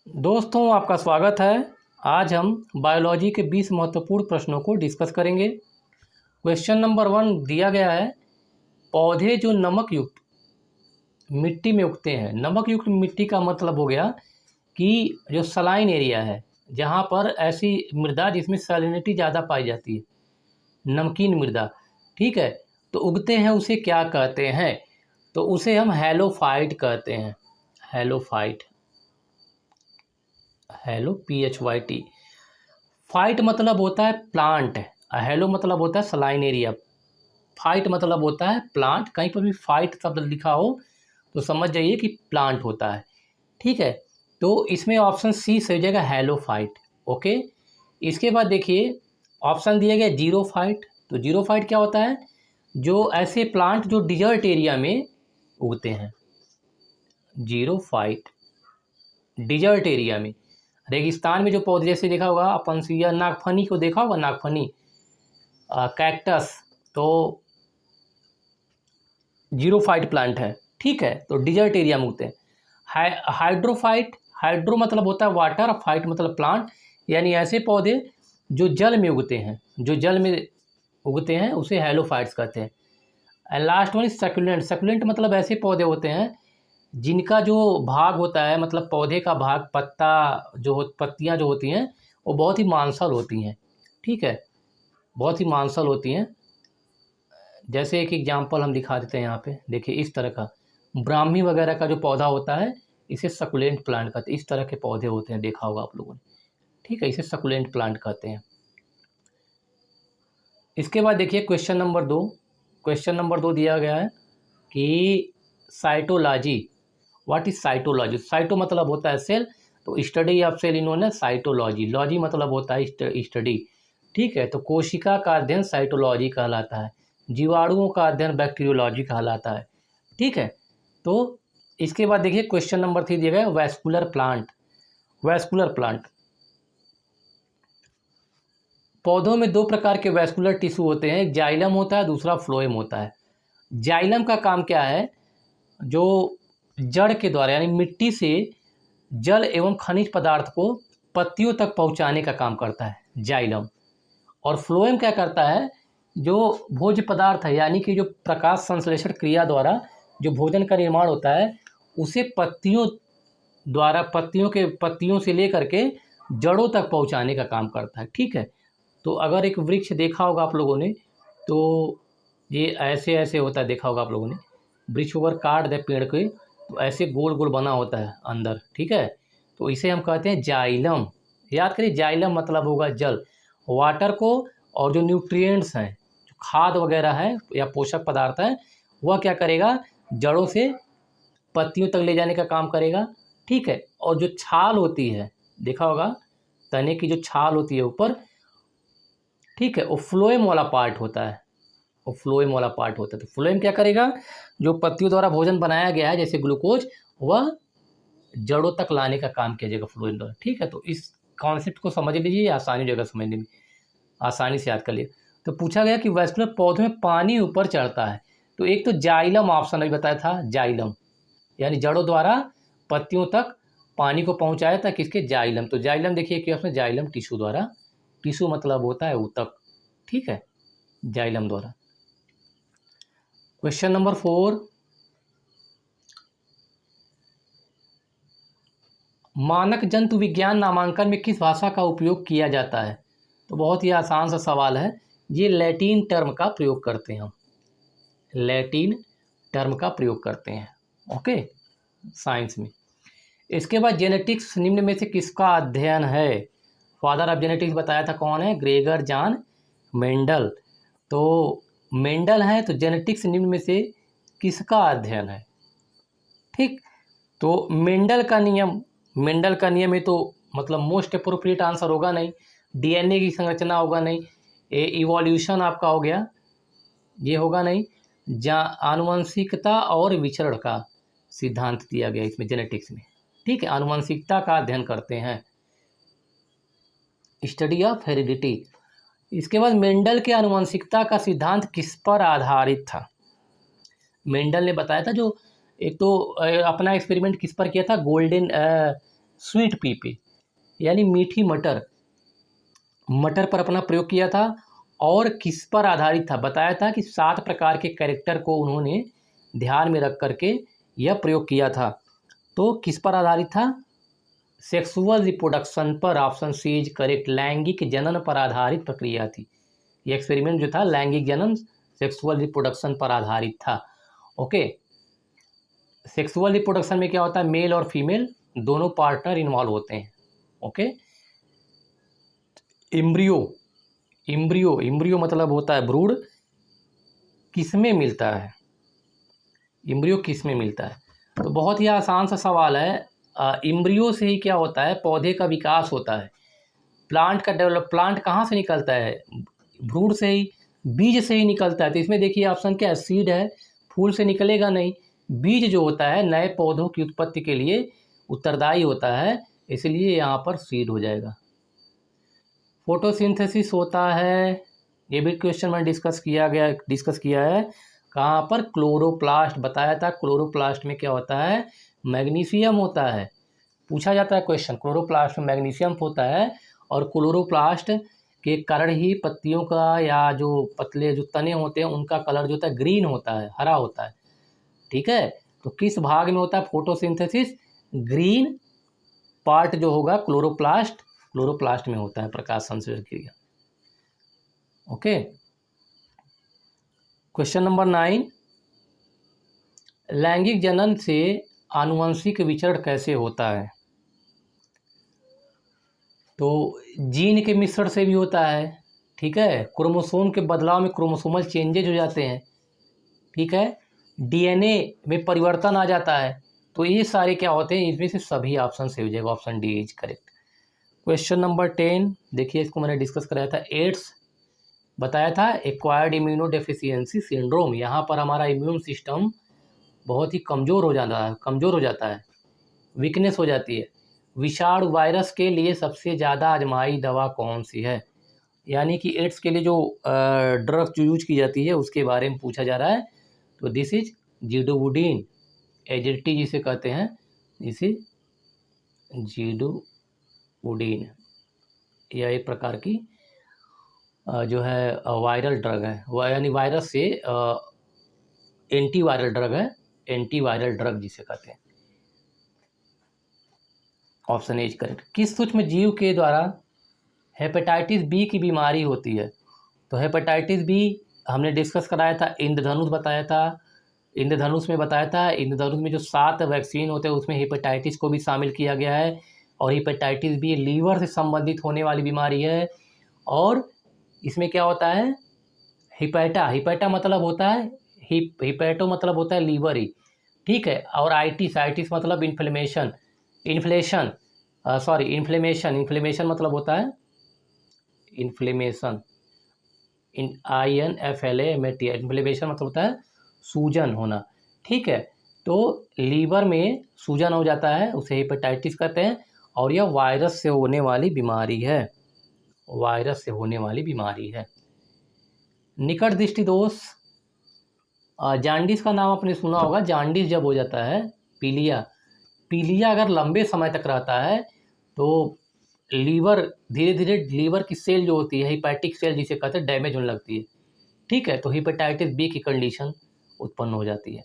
दोस्तों आपका स्वागत है। आज हम बायोलॉजी के 20 महत्वपूर्ण प्रश्नों को डिस्कस करेंगे। क्वेश्चन नंबर 1 दिया गया है, पौधे जो नमक युक्त मिट्टी में उगते हैं। नमक युक्त मिट्टी का मतलब हो गया कि जो सलाइन एरिया है, जहाँ पर ऐसी मृदा जिसमें सैलिनिटी ज़्यादा पाई जाती है, नमकीन मृदा, ठीक है, तो उगते हैं, उसे क्या कहते हैं? तो उसे हम हैलोफाइट कहते हैं। हैलोफाइट, हेलो PHYT। फाइट मतलब होता है प्लांट, हेलो मतलब होता है सलाइन एरिया, फाइट मतलब होता है प्लांट। कहीं पर भी फाइट शब्द लिखा हो तो समझ जाइए कि प्लांट होता है, ठीक है। तो इसमें ऑप्शन सी सही जगह, हैलोफाइट। ओके, इसके बाद देखिए ऑप्शन दिया गया जीरोफाइट। तो जीरोफाइट क्या होता है? जो ऐसे प्लांट जो डिजर्ट एरिया में उगते हैं। जीरोफाइट डिजर्ट एरिया में, रेगिस्तान में जो पौधे, जैसे देखा होगा अपन या नागफनी को देखा होगा, नागफनी, कैक्टस, तो जीरोफाइट प्लांट है, ठीक है। तो डिजर्ट एरिया में उगते हैं। हाइड्रोफाइट, हाइड्रो मतलब होता है वाटर, फाइट मतलब प्लांट, यानी ऐसे पौधे जो जल में उगते हैं, जो जल में उगते हैं उसे हैलोफाइट्स कहते हैं। And last one is succulent. Succulent मतलब ऐसे पौधे होते हैं जिनका जो भाग होता है, मतलब पौधे का भाग, पत्ता पत्तियां जो होती हैं वो बहुत ही मांसल होती हैं, ठीक है, बहुत ही मांसल होती हैं। जैसे एक एग्जांपल हम दिखा देते हैं यहाँ पे, देखिए इस तरह का ब्राह्मी वगैरह का जो पौधा होता है, इसे सकुलेंट प्लांट कहते हैं। इस तरह के पौधे होते हैं, देखा होगा आप लोगों ने, ठीक है, इसे सकुलेंट प्लांट कहते हैं। इसके बाद देखिए क्वेश्चन नंबर 2। क्वेश्चन नंबर 2 दिया गया है कि cytology, what is cytology? Cyto मतलब होता है सेल, तो स्टडी ऑफ सेल इन्होंने साइटोलॉजी, लॉजी मतलब होता है स्टडी, ठीक है। तो कोशिका का अध्ययन साइटोलॉजी कहलाता है, जीवाणुओं का अध्ययन बैक्टीरियोलॉजी कहलाता है, ठीक है। तो इसके बाद देखिए क्वेश्चन नंबर 3 दिया गया, वैस्कुलर प्लांट। वैस्कुलर प्लांट, पौधों में दो प्रकार के वैस्कुलर टिश्यू होते हैं, एक जाइलम होता है, दूसरा फ्लोएम होता है। जाइलम का काम क्या है? जो जड़ के द्वारा यानी मिट्टी से जल एवं खनिज पदार्थ को पत्तियों तक पहुंचाने का काम करता है जाइलम। और फ्लोएम क्या करता है? जो भोज्य पदार्थ है, यानी कि जो प्रकाश संश्लेषण क्रिया द्वारा जो भोजन का निर्माण होता है, उसे पत्तियों द्वारा, पत्तियों से लेकर के जड़ों तक पहुंचाने का काम करता है, ठीक है। तो अगर एक वृक्ष देखा होगा आप लोगों ने, तो ये ऐसे ऐसे होता है, देखा होगा आप लोगों ने, वृक्ष अगर काट दे पेड़ के तो ऐसे गोल गोल बना होता है अंदर, ठीक है। तो इसे हम कहते हैं जाइलम। याद करिए, जाइलम मतलब होगा जल, वाटर को, और जो न्यूट्रिएंट्स हैं, जो खाद वगैरह है या पोषक पदार्थ है, वह क्या करेगा? जड़ों से पत्तियों तक ले जाने का काम करेगा, ठीक है। और जो छाल होती है, देखा होगा तने की जो छाल होती है ऊपर, ठीक है, वो फ्लोएम वाला पार्ट होता है, वो फ्लोएम वाला पार्ट होता है। तो फ्लोएम क्या करेगा? जो पत्तियों द्वारा भोजन बनाया गया है जैसे ग्लूकोज, वह जड़ों तक लाने का काम किया जाएगा फ्लोएम द्वारा, ठीक है। तो इस कॉन्सेप्ट को समझ लीजिए, आसानी हो जाएगा समझने में, आसानी से याद कर लिए। तो पूछा गया कि वैस्कुलर पौधों में पानी ऊपर चढ़ता है, तो एक तो जाइलम ऑप्शन अभी बताया था, जाइलम यानी जड़ों द्वारा पत्तियों तक पानी को पहुंचाया था, किसके? जाइलम। तो जाइलम देखिए कि उसमें जाइलम टिश्यू द्वारा, टिश्यू मतलब होता है ऊतक, ठीक है, जाइलम द्वारा। क्वेश्चन नंबर 4, मानक जंतु विज्ञान नामांकन में किस भाषा का उपयोग किया जाता है? तो बहुत ही आसान सा सवाल है, ये लैटिन टर्म का प्रयोग करते हैं हम, लैटिन टर्म का प्रयोग करते हैं, ओके, साइंस में। इसके बाद जेनेटिक्स निम्न में से किसका अध्ययन है? फादर ऑफ जेनेटिक्स बताया था, कौन है? Gregor John Mendel. तो मेंडल है, तो जेनेटिक्स निम्न में से किसका अध्ययन है? ठीक, तो मेंडल का नियम है, तो मतलब मोस्ट अप्रोप्रिएट आंसर होगा नहीं, डीएनए की संरचना होगा नहीं, इवोल्यूशन आपका हो गया, ये होगा नहीं, जहाँ आनुवंशिकता और विचरण का सिद्धांत दिया गया इसमें जेनेटिक्स में, ठीक है, आनुवंशिकता का अध्ययन करते हैं, स्टडी ऑफ हेरिडिटी। इसके बाद मेंडल के आनुवंशिकता का सिद्धांत किस पर आधारित था? मेंडल ने बताया था, जो एक तो अपना एक्सपेरिमेंट किस पर किया था? गोल्डन स्वीट पी पे, यानी मीठी मटर, मटर पर अपना प्रयोग किया था। और किस पर आधारित था? बताया था कि 7 प्रकार के कैरेक्टर को उन्होंने ध्यान में रख करके यह प्रयोग किया था। तो किस पर आधारित था? सेक्सुअल रिप्रोडक्शन पर। Option C is correct. लैंगिक जनन पर आधारित प्रक्रिया थी। ये एक्सपेरिमेंट जो था लैंगिक जनन, सेक्सुअल रिप्रोडक्शन पर आधारित था। ओके, सेक्सुअल रिप्रोडक्शन में क्या होता है? मेल और फीमेल दोनों पार्टनर इन्वॉल्व होते हैं। ओके, इम्ब्रियो, इम्ब्रियो मतलब होता है भ्रूण। किस में मिलता है? इम्ब्रियो किस में मिलता है? तो बहुत ही आसान सा सवाल है। इम्ब्रियो से ही क्या होता है? पौधे का विकास होता है। प्लांट का डेवलप, प्लांट कहाँ से निकलता है? भ्रूण से ही, बीज से ही निकलता है। तो इसमें देखिए ऑप्शन क्या है? सीड है। फूल से निकलेगा नहीं। बीज जो होता है नए पौधों की उत्पत्ति के लिए उत्तरदायी होता है, इसलिए यहाँ पर सीड हो जाएगा। फोटोसिंथेसिस होता है, ये भी क्वेश्चन में डिस्कस किया है। कहाँ पर? क्लोरोप्लास्ट। बताया था क्लोरोप्लास्ट में क्या होता है? मैग्नीशियम होता है। पूछा जाता है क्वेश्चन, क्लोरोप्लास्ट में मैग्नीशियम होता है। और क्लोरोप्लास्ट के कारण ही पत्तियों का या जो पतले जो तने होते हैं उनका कलर जो होता है ग्रीन होता है, हरा होता है। ठीक है, तो किस भाग में होता है फोटोसिंथेसिस? ग्रीन पार्ट जो होगा क्लोरोप्लास्ट में होता है प्रकाश संश्लेषण क्रिया। ओके, क्वेश्चन नंबर 9, लैंगिक जनन से आनुवंशिक विचरण कैसे होता है? तो जीन के मिश्रण से भी होता है। ठीक है, क्रोमोसोम के बदलाव में क्रोमोसोमल चेंजेज हो जाते हैं। ठीक है, डीएनए में परिवर्तन आ जाता है। तो ये सारे क्या होते हैं? इसमें से सभी ऑप्शन सही हो जाएगा। Option D is correct. Question number 10, देखिए इसको मैंने डिस्कस कराया था। एड्स बताया था एक्वायर्ड इम्यूनो डेफिशिएंसी सिंड्रोम। यहाँ पर हमारा इम्यून सिस्टम बहुत ही कमज़ोर हो जाता है, वीकनेस हो जाती है। विषाणु वायरस के लिए सबसे ज़्यादा आजमाई दवा कौन सी है? यानी कि एड्स के लिए जो ड्रग जो यूज की जाती है उसके बारे में पूछा जा रहा है। तो दिस इज जीडोवुडीन, एजेल्टी जिसे कहते हैं, दिस इज जीडोवुडीन। यह एक प्रकार की जो है वायरल ड्रग है, यानी वायरस से एंटीवायरल ड्रग है, एंटीवायरल ड्रग जिसे कहते हैं। Option A is correct. किस सूक्ष्म जीव के द्वारा हेपेटाइटिस बी की बीमारी होती है? तो हेपेटाइटिस बी हमने डिस्कस कराया था, इंद्रधनुष बताया था। इंद्रधनुष में बताया था, इंद्रधनुष में जो 7 वैक्सीन होते हैं उसमें हेपेटाइटिस को भी शामिल किया गया है। और हेपेटाइटिस बी लीवर से संबंधित होने वाली बीमारी है। और इसमें क्या होता है? हिपैटा मतलब होता है, हिपैटो मतलब होता है लीवर ही। ठीक है, और आइटिस मतलब इन्फ्लेमेशन मतलब होता है इन्फ्लेमेशन, INFLAMAT, इन्फ्लेमेशन मतलब होता है सूजन होना। ठीक है, तो लीवर में सूजन हो जाता है, उसे हेपेटाइटिस कहते हैं। और यह वायरस से होने वाली बीमारी है। निकट दृष्टि दोष, जांडिस का नाम आपने सुना होगा। जांडिस जब हो जाता है, पीलिया अगर लंबे समय तक रहता है तो लीवर धीरे धीरे लीवर की सेल जो होती है, हिपैटिक सेल जिसे कहते हैं, डैमेज होने लगती है। ठीक है, तो हेपेटाइटिस बी की कंडीशन उत्पन्न हो जाती है।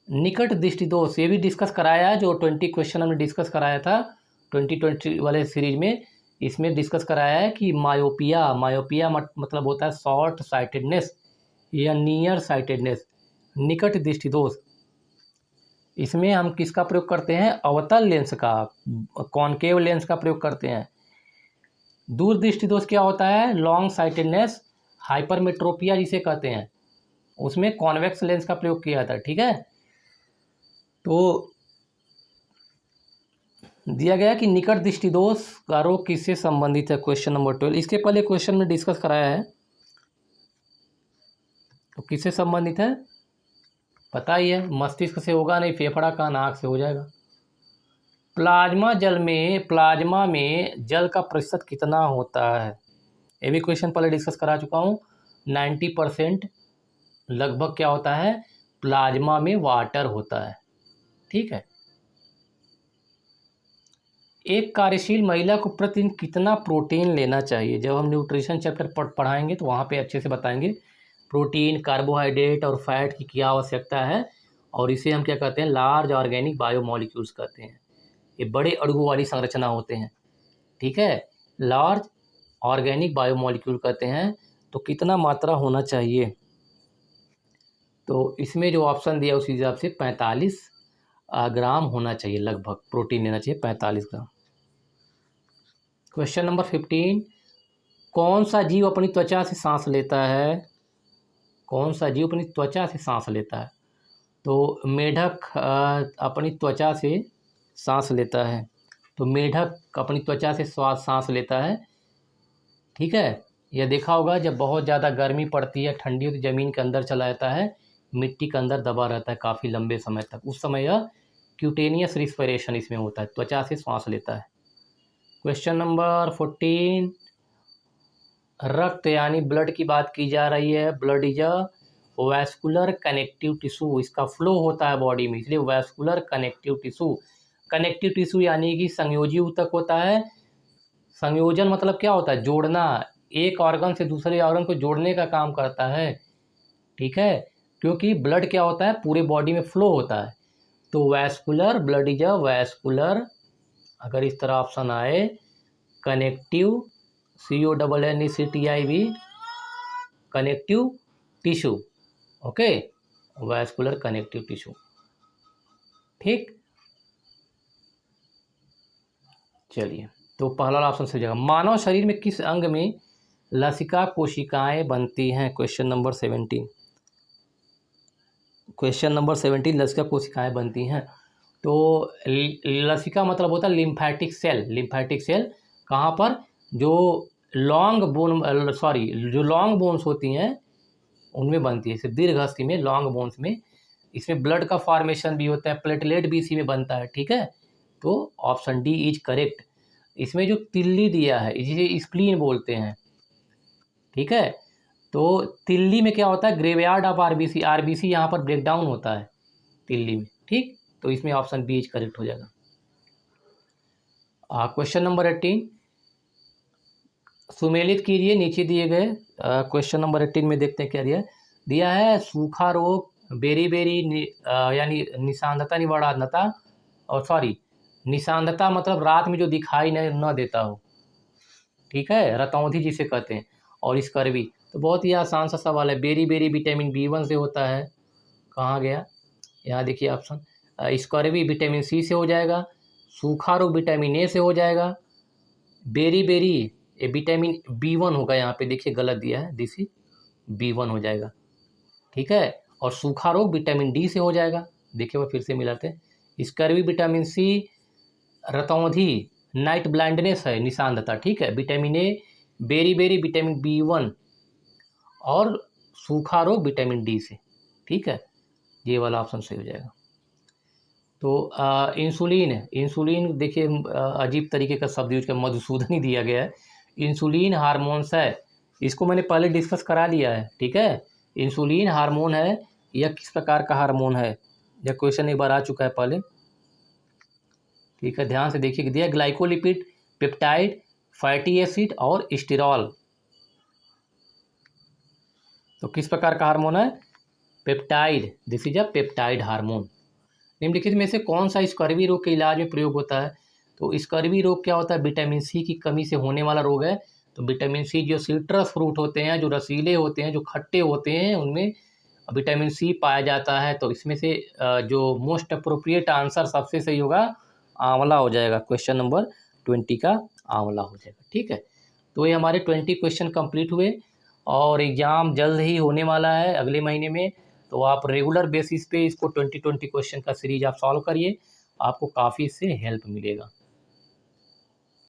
निकट दृष्टि दोष ये भी डिस्कस कराया है, जो 20 क्वेश्चन हमने डिस्कस कराया था 2020 वाले सीरीज में। इसमें डिस्कस कराया है कि मायोपिया मतलब होता है शॉर्ट साइटेडनेस या नियर साइटेडनेस, निकट दृष्टि दोष। इसमें हम किसका प्रयोग करते हैं? अवतल लेंस का, कॉनकेव लेंस का प्रयोग करते हैं। दूर दृष्टि दोष क्या होता है? लॉन्ग साइटेडनेस, हाइपरमेट्रोपिया जिसे कहते हैं, उसमें कॉन्वेक्स लेंस का प्रयोग किया जाता है। ठीक है, तो दिया गया कि निकट दृष्टि दोष का रोग किससे संबंधित है? Question number 12। इसके पहले क्वेश्चन में डिस्कस कराया है, तो किससे संबंधित है पता ही है। मस्तिष्क से होगा नहीं, फेफड़ा का, नाक से हो जाएगा। प्लाज्मा में जल का प्रतिशत कितना होता है? ये भी क्वेश्चन पहले डिस्कस करा चुका हूँ। 90% लगभग क्या होता है? प्लाज्मा में वाटर होता है। ठीक है, एक कार्यशील महिला को प्रतिदिन कितना प्रोटीन लेना चाहिए? जब हम न्यूट्रिशन चैप्टर पढ़ाएंगे तो वहाँ पे अच्छे से बताएंगे प्रोटीन, कार्बोहाइड्रेट और फैट की क्या आवश्यकता है, और इसे हम क्या कहते हैं, लार्ज ऑर्गेनिक बायोमोलिक्यूल्स कहते हैं। ये बड़े अणुओं वाली संरचना होते हैं, ठीक है, लार्ज ऑर्गेनिक बायोमोलिक्यूल कहते हैं। तो कितना मात्रा होना चाहिए? तो इसमें जो ऑप्शन दिया उस हिसाब से 45 ग्राम होना चाहिए, लगभग प्रोटीन लेना चाहिए 45 ग्राम। क्वेश्चन नंबर 15, कौन सा जीव अपनी त्वचा से सांस लेता है? कौन सा जीव अपनी त्वचा से सांस लेता है? तो मेढक अपनी त्वचा से सांस लेता है। तो मेढक अपनी त्वचा से सांस लेता है, ठीक है। यह देखा होगा जब बहुत ज़्यादा गर्मी पड़ती है, ठंडी हो, तो ज़मीन के अंदर चला जाता है, मिट्टी के अंदर दबा रहता है काफ़ी लंबे समय तक। उस समय यह क्यूटेनियस रिस्पिरेशन इसमें होता है, त्वचा से सांस लेता है। क्वेश्चन नंबर 14, रक्त यानी ब्लड की बात की जा रही है। Blood is a vascular connective tissue, इसका फ्लो होता है बॉडी में, इसलिए vascular connective tissue. Connective tissue यानी कि संयोजी ऊतक होता है। संयोजन मतलब क्या होता है? जोड़ना, एक ऑर्गन से दूसरे ऑर्गन को जोड़ने का काम करता है, ठीक है। क्योंकि ब्लड क्या होता है, पूरे बॉडी में फ्लो होता है। तो vascular, blood is a vascular, अगर इस तरह ऑप्शन आए, connective, CONNECTIV, connective tissue, okay, vascular connective tissue, ठीक। चलिए, तो पहला वाला ऑप्शन सही जगह। मानव शरीर में किस अंग में लसिका कोशिकाएं बनती हैं? क्वेश्चन नंबर 17, क्वेश्चन नंबर 17, लसिका कोशिकाएं बनती हैं। तो लसिका मतलब होता है लिम्फेटिक सेल। लिम्फेटिक सेल कहाँ पर? जो लॉन्ग बोन्स होती हैं उनमें बनती है, सिर्फ दीर्घ अस्थि में, लॉन्ग बोन्स में। इसमें ब्लड का फॉर्मेशन भी होता है, प्लेटलेट भी इसी में बनता है, ठीक है। तो ऑप्शन डी इज करेक्ट। इसमें जो तिल्ली दिया है इसे स्प्लीन बोलते हैं, ठीक है। तो तिल्ली में क्या होता है? ग्रेवयार्ड ऑफ आरबीसी, आरबीसी यहाँ पर ब्रेक डाउन होता है तिल्ली में, ठीक। तो इसमें ऑप्शन बी इज करेक्ट हो जाएगा। क्वेश्चन नंबर 18, सुमेलित कीजिए नीचे दिए गए। क्वेश्चन नंबर 18 में देखते हैं क्या दिया है। सूखा रोग, बेरी यानी निशांतता निवारणता, और निशांतता मतलब रात में जो दिखाई न देता हो, ठीक है, रतौंधी जिसे कहते हैं। और स्कर्वी, तो बहुत ही आसान सा सवाल है। बेरी विटामिन B1 से होता है, कहाँ गया, यहाँ देखिए ऑप्शन। स्कर्वी विटामिन C से हो जाएगा, सूखा रोग विटामिन A से हो जाएगा, बेरी ये विटामिन B1 होगा, यहाँ पे देखिए गलत दिया है, दिस इज B1 हो जाएगा, ठीक है। और सूखा रोग विटामिन D से हो जाएगा, देखिए वो फिर से मिलाते हैं। स्कर्वी विटामिन C, रतौंधी नाइट ब्लाइंडनेस है, निशानदता, ठीक है, vitamin A, berry vitamin B1, और सूखा रोग विटामिन D से, ठीक है। ये वाला ऑप्शन सही हो जाएगा। तो इंसुलिन देखिए अजीब तरीके का शब्द यूज कर, मधुसूदन ही दिया गया है। इंसुलिन हार्मोन्स है, इसको मैंने पहले डिस्कस करा लिया है, ठीक है। इंसुलिन हार्मोन है, यह किस प्रकार का हार्मोन है? यह क्वेश्चन एक बार आ चुका है पहले, ठीक है, ध्यान से देखिए। दिया ग्लाइकोलिपिड, पेप्टाइड, फैटी एसिड और स्टेरॉल। तो किस प्रकार का हार्मोन है? Peptide, this is a peptide hormone. निम्नलिखित में से कौन सा स्कर्वी रोग के इलाज में प्रयोग होता है? तो स्कर्वी रोग क्या होता है? विटामिन C की कमी से होने वाला रोग है। तो विटामिन C, जो सिट्रस फ्रूट होते हैं, जो रसीले होते हैं, जो खट्टे होते हैं, उनमें विटामिन C पाया जाता है। तो इसमें से जो मोस्ट अप्रोप्रिएट आंसर सबसे सही होगा, आंवला हो जाएगा। क्वेश्चन नंबर 20 का आंवला हो जाएगा, ठीक है। तो ये हमारे 20 क्वेश्चन कंप्लीट हुए, और एग्ज़ाम जल्द ही होने वाला है अगले महीने में। तो आप रेगुलर बेसिस पे इसको 20 क्वेश्चन का सीरीज आप सॉल्व करिए, आपको काफ़ी इससे हेल्प मिलेगा।